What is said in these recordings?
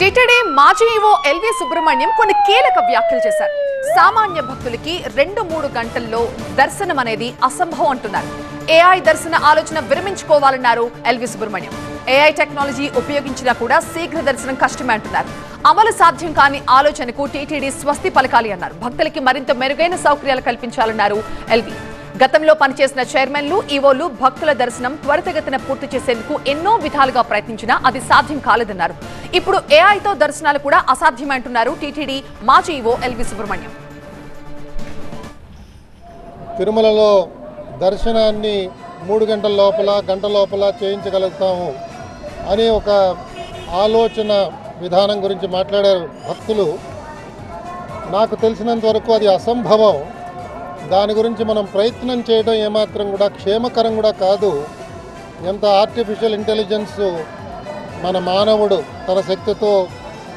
TTD మాజీ EO LV Subrahmanyam కొన్ని కీలక వ్యాఖ్యలు చేశారు. సామాన్య భక్తులకి 2-3 గంటల్లో దర్శనం అనేది అసంభవం అంటున్నారు. ఏఐ దర్శన ఆలోచన విరమించుకోవాలన్నారు ఎల్వి సుబ్రహ్మణ్యం. ఏఐ టెక్నాలజీ ఉపయోగించినా కూడా శీఘ్ర దర్శనం కష్టమే అంటున్నారు. అమలు సాధ్యం కాని ఆలోచనకు టీటీడీ స్వస్తి పలకాలి అన్నారు. భక్తులకి మరింత మెరుగైన సౌకర్యాలు కల్పించాలన్నారు ఎల్వి. గతంలో పనిచేసిన చైర్మన్లు, ఈవోలు భక్తుల దర్శనం త్వరితగతిన పూర్తి చేసేందుకు ఎన్నో విధాలుగా ప్రయత్నించినా అది సాధ్యం కాలేదన్నారు. ఇప్పుడు ఏఐతో దర్శనాలు కూడా అసాధ్యమంటున్నారు టీటీడీ మాజీ ఈవో ఎల్వి సుబ్రహ్మణ్యం. తిరుమలలో దర్శనాన్ని 3 గంటల లోపల చేయించగలుగుతాము అనే ఒక ఆలోచన విధానం గురించి మాట్లాడారు భక్తులు. నాకు తెలిసినంత వరకు అది అసంభవం. దాని గురించి మనం ప్రయత్నం చేయడం ఏమాత్రం కూడా క్షేమకరం కూడా కాదు. ఎంత ఆర్టిఫిషియల్ ఇంటెలిజెన్స్ మన మానవుడు తన శక్తితో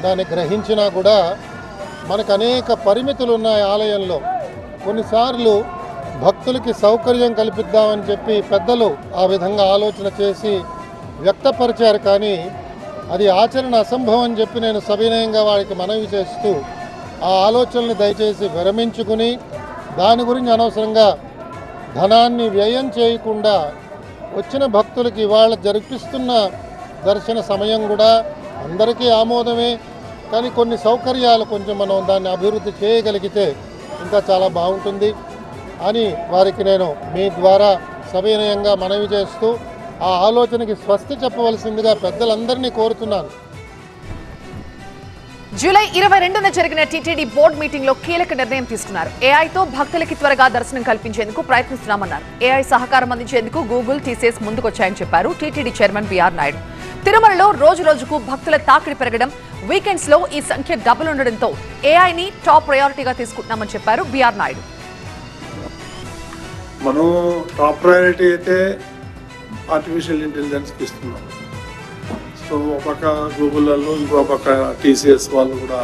దాన్ని గ్రహించినా కూడా మనకు అనేక పరిమితులు ఉన్నాయి ఆలయంలో. కొన్నిసార్లు భక్తులకి సౌకర్యం కల్పిద్దామని చెప్పి పెద్దలు ఆ విధంగా ఆలోచన చేసి వ్యక్తపరిచారు. కానీ అది ఆచరణ అసంభవం అని చెప్పి నేను సవినయంగా వారికి మనవి చేస్తూ ఆ ఆలోచనని దయచేసి విరమించుకుని దాని గురించి అనవసరంగా ధనాన్ని వ్యయం చేయకుండా వచ్చిన భక్తులకి ఇవాళ జరిపిస్తున్న దర్శన సమయం కూడా అందరికీ ఆమోదమే. కానీ కొన్ని సౌకర్యాలు కొంచెం మనం దాన్ని అభివృద్ధి చేయగలిగితే ఇంకా చాలా బాగుంటుంది అని వారికి నేను మీ ద్వారా సవినయంగా మనవి చేస్తూ ఆ ఆలోచనకి స్వస్తి చెప్పవలసిందిగా పెద్దలందరినీ కోరుతున్నాను. జూలై 22న జరిగిన టీటీడీ బోర్డు మీటింగ్ లో కీలక నిర్ణయం తీసుకున్నారు. ఏఐతో భక్తులకి త్వరగా దర్శనం కల్పించేందుకు ప్రయత్నిస్తున్నామన్నారు. ఏఐ సహకారం అందించేందుకు గూగుల్, టీసీఎస్ ముందుకొచ్చాయని చెప్పారు టీటీడీ చైర్మన్ బిఆర్ నాయుడు. తిరుమలలో రోజుకు భక్తుల తాకిడి పెరగడం, వీకెండ్స్ లో ఈ సంఖ్య డబుల్ ఉండడంతో ఏఐని టాప్ ప్రయారిటీగా తీసుకుంటున్నామని చెప్పారు బిఆర్ నాయుడు. మనం టాప్ ప్రయారిటీ అయితే ఆర్టిఫిషియల్ ఇంటెలిజెన్స్ ఇస్తున్నాం. సో ఒక పక్క గూగుల్లో, ఇంకో పక్క టీసీఎస్ వాళ్ళు కూడా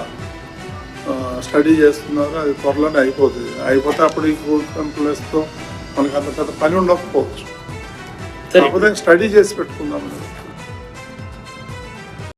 స్టడీ చేస్తున్నారు. అది త్వరలోనే అయిపోతుంది. అయిపోతే అప్పుడు ఈ ఫుడ్ ఎంప్లాయీస్తో మనకి అంత పెద్ద పని ఉండకపోవచ్చు. కాకపోతే స్టడీ చేసి పెట్టుకుందాం.